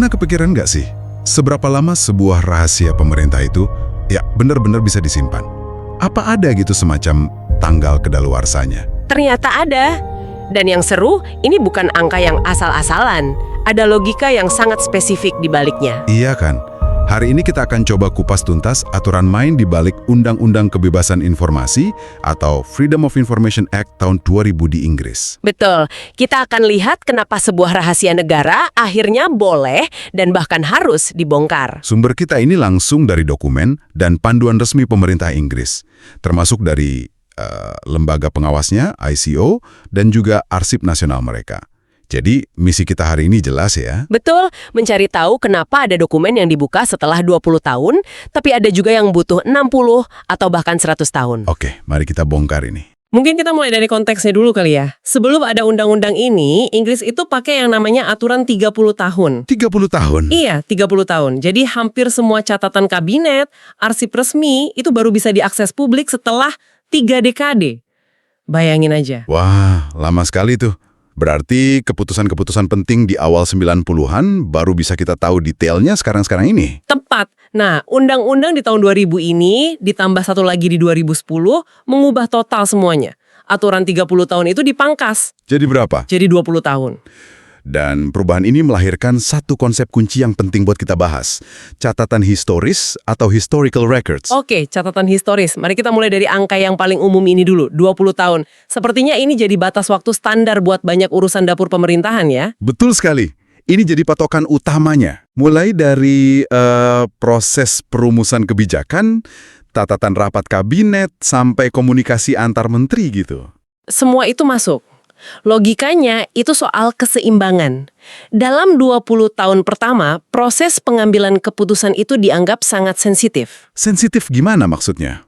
Pernah kepikiran nggak sih, seberapa lama sebuah rahasia pemerintah itu ya benar-benar bisa disimpan? Apa ada gitu semacam tanggal kedaluarsanya? Ternyata ada. Dan yang seru, ini bukan angka yang asal-asalan. Ada logika yang sangat spesifik di baliknya. Iya kan? Hari ini kita akan coba kupas tuntas aturan main di balik Undang-Undang Kebebasan Informasi atau Freedom of Information Act tahun 2000 di Inggris. Betul. Kita akan lihat kenapa sebuah rahasia negara akhirnya boleh dan bahkan harus dibongkar. Sumber kita ini langsung dari dokumen dan panduan resmi pemerintah Inggris, termasuk dari lembaga pengawasnya, ICO, dan juga arsip nasional mereka. Jadi, misi kita hari ini jelas ya. Betul, mencari tahu kenapa ada dokumen yang dibuka setelah 20 tahun, tapi ada juga yang butuh 60 atau bahkan 100 tahun. Oke, mari kita bongkar ini. Mungkin kita mulai dari konteksnya dulu kali ya. Sebelum ada undang-undang ini, Inggris itu pakai yang namanya aturan 30 tahun. 30 tahun? Iya, 30 tahun. Jadi hampir semua catatan kabinet, arsip resmi, itu baru bisa diakses publik setelah 3 dekade. Bayangin aja. Wah, lama sekali tuh. Berarti keputusan-keputusan penting di awal 90-an baru bisa kita tahu detailnya sekarang-sekarang ini. Tepat. Nah, undang-undang di tahun 2000 ini, ditambah satu lagi di 2010, mengubah total semuanya. Aturan 30 tahun itu dipangkas. Jadi berapa? Jadi 20 tahun. Dan perubahan ini melahirkan satu konsep kunci yang penting buat kita bahas. Catatan historis atau historical records. Oke, catatan historis. Mari kita mulai dari angka yang paling umum ini dulu, 20 tahun. Sepertinya ini jadi batas waktu standar buat banyak urusan dapur pemerintahan ya. Betul sekali. Ini jadi patokan utamanya. Mulai dari proses perumusan kebijakan, catatan rapat kabinet, sampai komunikasi antar menteri gitu. Semua itu masuk. Logikanya itu soal keseimbangan. Dalam 20 tahun pertama, proses pengambilan keputusan itu dianggap sangat sensitif. Sensitif gimana maksudnya?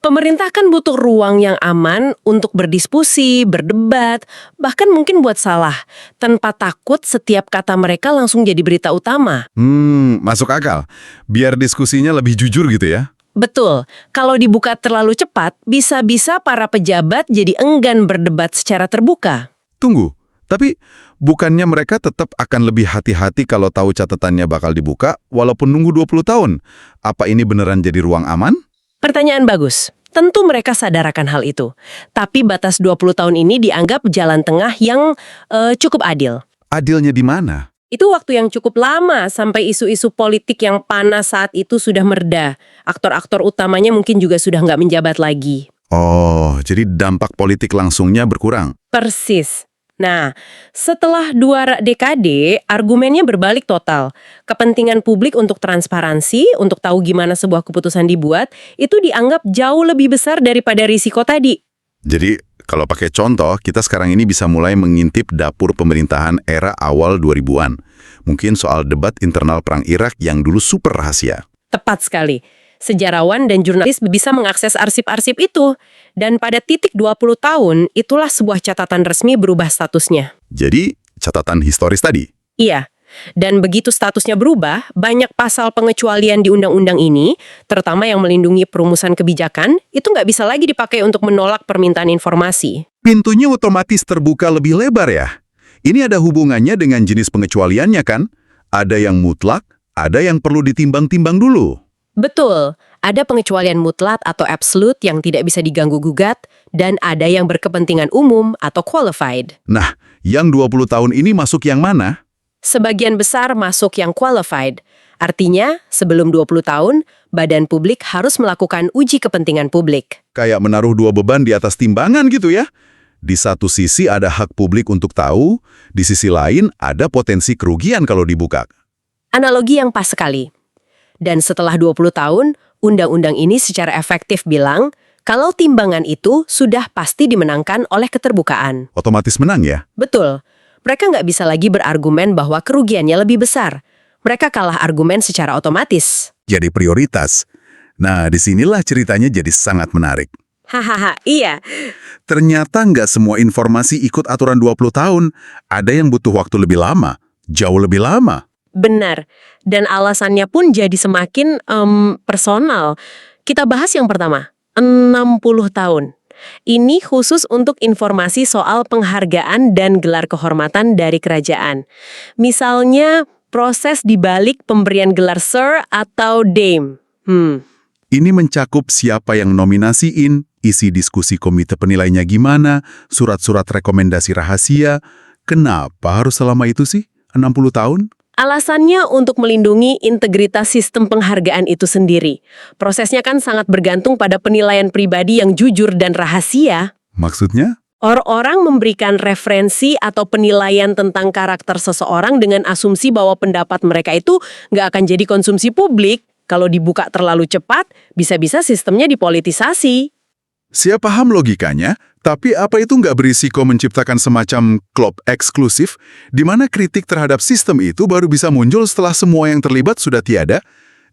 Pemerintah kan butuh ruang yang aman untuk berdiskusi, berdebat, bahkan mungkin buat salah, tanpa takut setiap kata mereka langsung jadi berita utama. Masuk akal. Biar diskusinya lebih jujur gitu ya? Betul, kalau dibuka terlalu cepat, bisa-bisa para pejabat jadi enggan berdebat secara terbuka. Tunggu, tapi bukannya mereka tetap akan lebih hati-hati kalau tahu catatannya bakal dibuka walaupun nunggu 20 tahun? Apa ini beneran jadi ruang aman? Pertanyaan bagus. Tentu mereka sadar akan hal itu. Tapi batas 20 tahun ini dianggap jalan tengah yang cukup adil. Adilnya di mana? Itu waktu yang cukup lama sampai isu-isu politik yang panas saat itu sudah mereda. Aktor-aktor utamanya mungkin juga sudah nggak menjabat lagi. Oh, jadi dampak politik langsungnya berkurang. Persis. Nah, setelah 2 dekade, argumennya berbalik total. Kepentingan publik untuk transparansi, untuk tahu gimana sebuah keputusan dibuat, itu dianggap jauh lebih besar daripada risiko tadi. Jadi, kalau pakai contoh, kita sekarang ini bisa mulai mengintip dapur pemerintahan era awal 2000-an. Mungkin soal debat internal perang Irak yang dulu super rahasia. Tepat sekali. Sejarawan dan jurnalis bisa mengakses arsip-arsip itu. Dan pada titik 20 tahun, itulah sebuah catatan resmi berubah statusnya. Jadi, catatan historis tadi? Iya. Dan begitu statusnya berubah, banyak pasal pengecualian di undang-undang ini, terutama yang melindungi perumusan kebijakan, itu nggak bisa lagi dipakai untuk menolak permintaan informasi. Pintunya otomatis terbuka lebih lebar ya? Ini ada hubungannya dengan jenis pengecualiannya kan? Ada yang mutlak, ada yang perlu ditimbang-timbang dulu. Betul, ada pengecualian mutlak atau absolute yang tidak bisa diganggu-gugat, dan ada yang berkepentingan umum atau qualified. Nah, yang 20 tahun ini masuk yang mana? Sebagian besar masuk yang qualified. Artinya, sebelum 20 tahun, badan publik harus melakukan uji kepentingan publik. Kayak menaruh 2 beban di atas timbangan gitu ya? Di satu sisi ada hak publik untuk tahu, di sisi lain ada potensi kerugian kalau dibuka. Analogi yang pas sekali. Dan setelah 20 tahun, undang-undang ini secara efektif bilang, kalau timbangan itu sudah pasti dimenangkan oleh keterbukaan. Otomatis menang ya? Betul. Mereka nggak bisa lagi berargumen bahwa kerugiannya lebih besar. Mereka kalah argumen secara otomatis. Jadi prioritas. Nah, disinilah ceritanya jadi sangat menarik. Hahaha, iya. Ternyata nggak semua informasi ikut aturan 20 tahun. Ada yang butuh waktu lebih lama, jauh lebih lama. Benar. Dan alasannya pun jadi semakin personal. Kita bahas yang pertama, 60 tahun. Ini khusus untuk informasi soal penghargaan dan gelar kehormatan dari kerajaan. Misalnya, proses dibalik pemberian gelar Sir atau Dame. Ini mencakup siapa yang nominasiin, isi diskusi komite penilainya gimana, surat-surat rekomendasi rahasia. Kenapa harus selama itu sih? 60 tahun? Alasannya untuk melindungi integritas sistem penghargaan itu sendiri. Prosesnya kan sangat bergantung pada penilaian pribadi yang jujur dan rahasia. Maksudnya? Orang-orang memberikan referensi atau penilaian tentang karakter seseorang dengan asumsi bahwa pendapat mereka itu nggak akan jadi konsumsi publik. Kalau dibuka terlalu cepat, bisa-bisa sistemnya dipolitisasi. Saya paham logikanya, tapi apa itu nggak berisiko menciptakan semacam klub eksklusif, di mana kritik terhadap sistem itu baru bisa muncul setelah semua yang terlibat sudah tiada?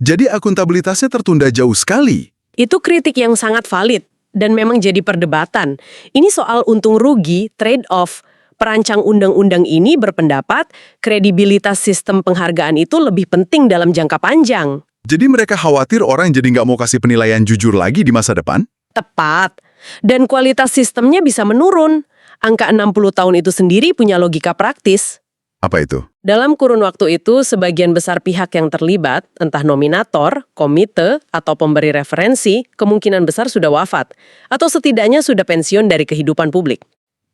Jadi akuntabilitasnya tertunda jauh sekali. Itu kritik yang sangat valid, dan memang jadi perdebatan. Ini soal untung rugi, trade-off. Perancang undang-undang ini berpendapat kredibilitas sistem penghargaan itu lebih penting dalam jangka panjang. Jadi mereka khawatir orang jadi nggak mau kasih penilaian jujur lagi di masa depan? Tepat. Dan kualitas sistemnya bisa menurun. Angka 60 tahun itu sendiri punya logika praktis. Apa itu? Dalam kurun waktu itu, sebagian besar pihak yang terlibat, entah nominator, komite, atau pemberi referensi, kemungkinan besar sudah wafat. Atau setidaknya sudah pensiun dari kehidupan publik.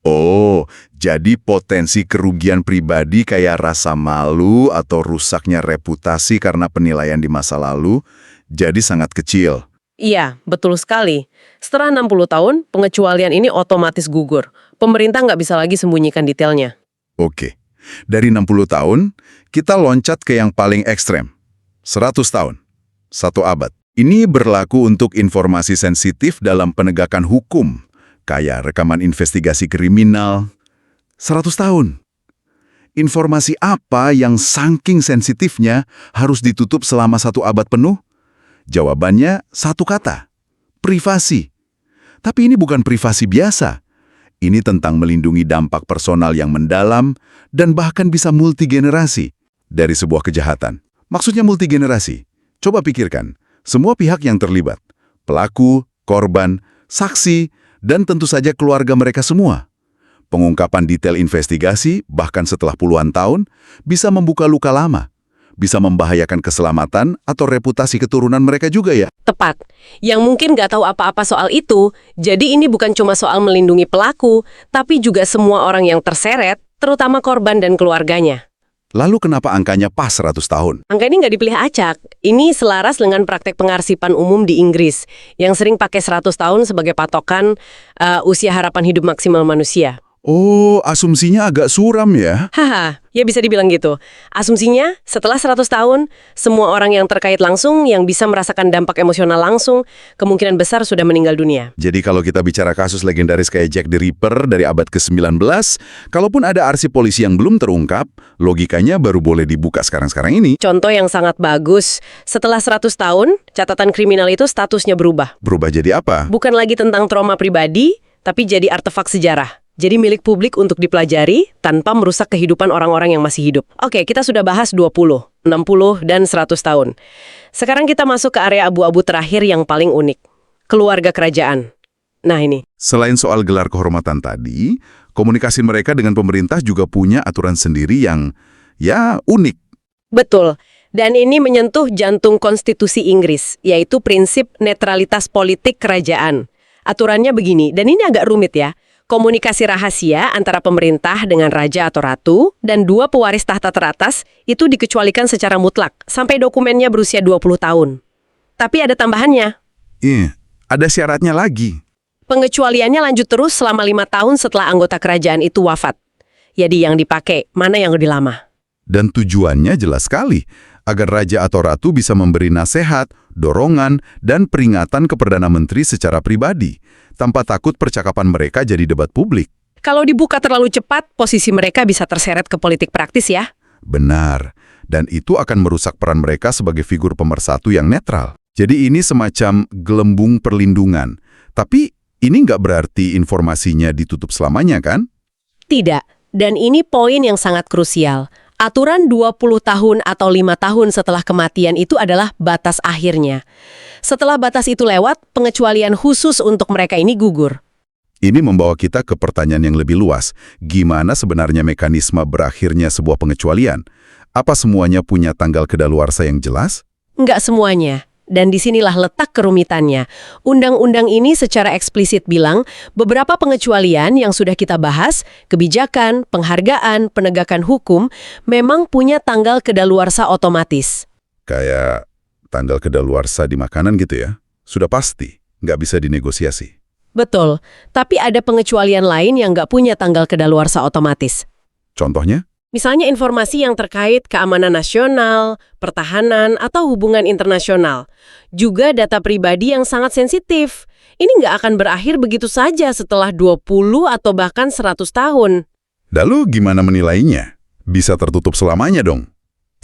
Oh, jadi potensi kerugian pribadi kayak rasa malu atau rusaknya reputasi karena penilaian di masa lalu jadi sangat kecil. Iya, betul sekali. Setelah 60 tahun, pengecualian ini otomatis gugur. Pemerintah nggak bisa lagi sembunyikan detailnya. Oke, dari 60 tahun, kita loncat ke yang paling ekstrem. 100 tahun, 1 abad. Ini berlaku untuk informasi sensitif dalam penegakan hukum, kayak rekaman investigasi kriminal. 100 tahun. Informasi apa yang saking sensitifnya harus ditutup selama 1 abad penuh? Jawabannya satu kata, privasi. Tapi ini bukan privasi biasa. Ini tentang melindungi dampak personal yang mendalam dan bahkan bisa multigenerasi dari sebuah kejahatan. Maksudnya multigenerasi. Coba pikirkan, semua pihak yang terlibat, pelaku, korban, saksi, dan tentu saja keluarga mereka semua. Pengungkapan detail investigasi, bahkan setelah puluhan tahun, bisa membuka luka lama. Bisa membahayakan keselamatan atau reputasi keturunan mereka juga ya. Tepat. Yang mungkin nggak tahu apa-apa soal itu, jadi ini bukan cuma soal melindungi pelaku, tapi juga semua orang yang terseret, terutama korban dan keluarganya. Lalu kenapa angkanya pas 100 tahun? Angka ini nggak dipilih acak. Ini selaras dengan praktek pengarsipan umum di Inggris, yang sering pakai 100 tahun sebagai patokan usia harapan hidup maksimal manusia. Oh, asumsinya agak suram ya? Haha, ya bisa dibilang gitu. Asumsinya, setelah 100 tahun, semua orang yang terkait langsung, yang bisa merasakan dampak emosional langsung, kemungkinan besar sudah meninggal dunia. Jadi kalau kita bicara kasus legendaris kayak Jack the Ripper dari abad ke-19, kalaupun ada arsip polisi yang belum terungkap, logikanya baru boleh dibuka sekarang-sekarang ini. Contoh yang sangat bagus, setelah 100 tahun, catatan kriminal itu statusnya berubah. Berubah jadi apa? Bukan lagi tentang trauma pribadi, tapi jadi artefak sejarah. Jadi milik publik untuk dipelajari tanpa merusak kehidupan orang-orang yang masih hidup. Oke, kita sudah bahas 20, 60, dan 100 tahun. Sekarang kita masuk ke area abu-abu terakhir yang paling unik. Keluarga kerajaan. Nah ini. Selain soal gelar kehormatan tadi, komunikasi mereka dengan pemerintah juga punya aturan sendiri yang, ya, unik. Betul. Dan ini menyentuh jantung konstitusi Inggris, yaitu prinsip netralitas politik kerajaan. Aturannya begini, dan ini agak rumit ya. Komunikasi rahasia antara pemerintah dengan raja atau ratu dan 2 pewaris tahta teratas itu dikecualikan secara mutlak sampai dokumennya berusia 20 tahun. Tapi ada tambahannya. Iya, ada syaratnya lagi. Pengecualiannya lanjut terus selama 5 tahun setelah anggota kerajaan itu wafat. Jadi yang dipakai, mana yang lebih lama. Dan tujuannya jelas sekali, agar raja atau ratu bisa memberi nasihat, dorongan, dan peringatan ke Perdana Menteri secara pribadi, tanpa takut percakapan mereka jadi debat publik. Kalau dibuka terlalu cepat, posisi mereka bisa terseret ke politik praktis ya. Benar, dan itu akan merusak peran mereka sebagai figur pemersatu yang netral. Jadi ini semacam gelembung perlindungan. Tapi ini nggak berarti informasinya ditutup selamanya kan? Tidak, dan ini poin yang sangat krusial. Aturan 20 tahun atau 5 tahun setelah kematian itu adalah batas akhirnya. Setelah batas itu lewat, pengecualian khusus untuk mereka ini gugur. Ini membawa kita ke pertanyaan yang lebih luas. Gimana sebenarnya mekanisme berakhirnya sebuah pengecualian? Apa semuanya punya tanggal kedaluarsa yang jelas? Nggak semuanya. Dan disinilah letak kerumitannya. Undang-undang ini secara eksplisit bilang beberapa pengecualian yang sudah kita bahas, kebijakan, penghargaan, penegakan hukum, memang punya tanggal kedaluarsa otomatis. Kayak tanggal kedaluarsa di makanan gitu ya? Sudah pasti, nggak bisa dinegosiasi. Betul, tapi ada pengecualian lain yang nggak punya tanggal kedaluarsa otomatis. Contohnya? Misalnya informasi yang terkait keamanan nasional, pertahanan, atau hubungan internasional. Juga data pribadi yang sangat sensitif. Ini nggak akan berakhir begitu saja setelah 20 atau bahkan 100 tahun. Lalu gimana menilainya? Bisa tertutup selamanya dong?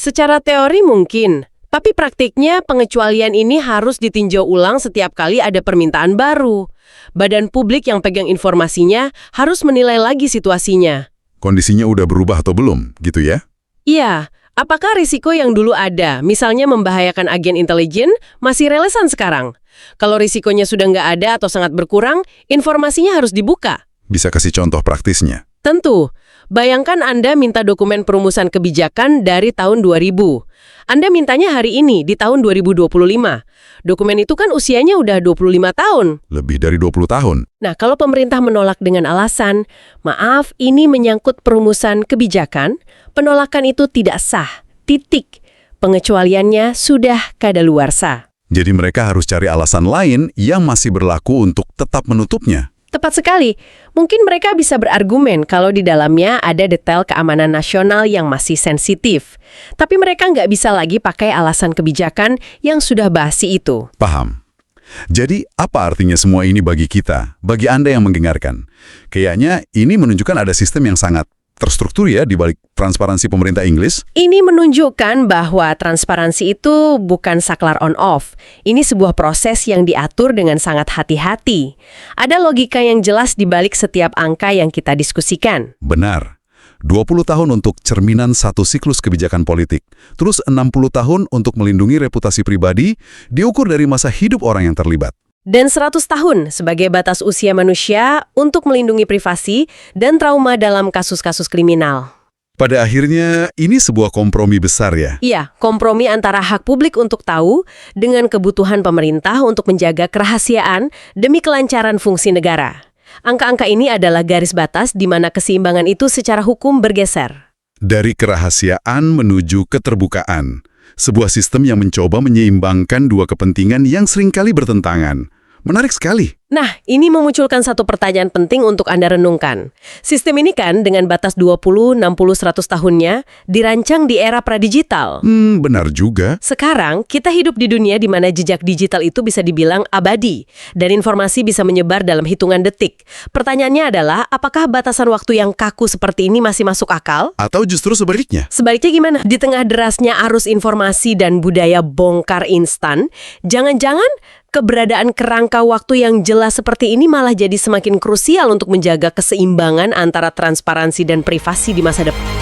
Secara teori mungkin, tapi praktiknya pengecualian ini harus ditinjau ulang setiap kali ada permintaan baru. Badan publik yang pegang informasinya harus menilai lagi situasinya. Kondisinya udah berubah atau belum, gitu ya? Iya, apakah risiko yang dulu ada, misalnya membahayakan agen intelijen, masih relevan sekarang? Kalau risikonya sudah nggak ada atau sangat berkurang, informasinya harus dibuka. Bisa kasih contoh praktisnya? Tentu. Bayangkan Anda minta dokumen perumusan kebijakan dari tahun 2000. Anda mintanya hari ini, di tahun 2025. Dokumen itu kan usianya udah 25 tahun. Lebih dari 20 tahun. Nah, kalau pemerintah menolak dengan alasan, maaf, ini menyangkut perumusan kebijakan, penolakan itu tidak sah. Titik. Pengecualiannya sudah kadaluarsa. Jadi mereka harus cari alasan lain yang masih berlaku untuk tetap menutupnya. Tepat sekali. Mungkin mereka bisa berargumen kalau di dalamnya ada detail keamanan nasional yang masih sensitif. Tapi mereka nggak bisa lagi pakai alasan kebijakan yang sudah basi itu. Paham. Jadi, apa artinya semua ini bagi kita, bagi Anda yang mendengarkan? Kayaknya ini menunjukkan ada sistem yang sangat terstruktur ya di balik transparansi pemerintah Inggris. Ini menunjukkan bahwa transparansi itu bukan saklar on-off. Ini sebuah proses yang diatur dengan sangat hati-hati. Ada logika yang jelas di balik setiap angka yang kita diskusikan. Benar. 20 tahun untuk cerminan satu siklus kebijakan politik. Terus 60 tahun untuk melindungi reputasi pribadi, diukur dari masa hidup orang yang terlibat. Dan 100 tahun sebagai batas usia manusia untuk melindungi privasi dan trauma dalam kasus-kasus kriminal. Pada akhirnya, ini sebuah kompromi besar ya? Iya, kompromi antara hak publik untuk tahu dengan kebutuhan pemerintah untuk menjaga kerahasiaan demi kelancaran fungsi negara. Angka-angka ini adalah garis batas di mana keseimbangan itu secara hukum bergeser. Dari kerahasiaan menuju keterbukaan. Sebuah sistem yang mencoba menyeimbangkan dua kepentingan yang seringkali bertentangan. Menarik sekali. Nah, ini memunculkan satu pertanyaan penting untuk Anda renungkan. Sistem ini kan dengan batas 20, 60, 100 tahunnya dirancang di era pradigital. Benar juga. Sekarang, kita hidup di dunia di mana jejak digital itu bisa dibilang abadi dan informasi bisa menyebar dalam hitungan detik. Pertanyaannya adalah, apakah batasan waktu yang kaku seperti ini masih masuk akal? Atau justru sebaliknya? Sebaliknya gimana? Di tengah derasnya arus informasi dan budaya bongkar instan, jangan-jangan keberadaan kerangka waktu yang jelas seperti ini malah jadi semakin krusial untuk menjaga keseimbangan antara transparansi dan privasi di masa depan.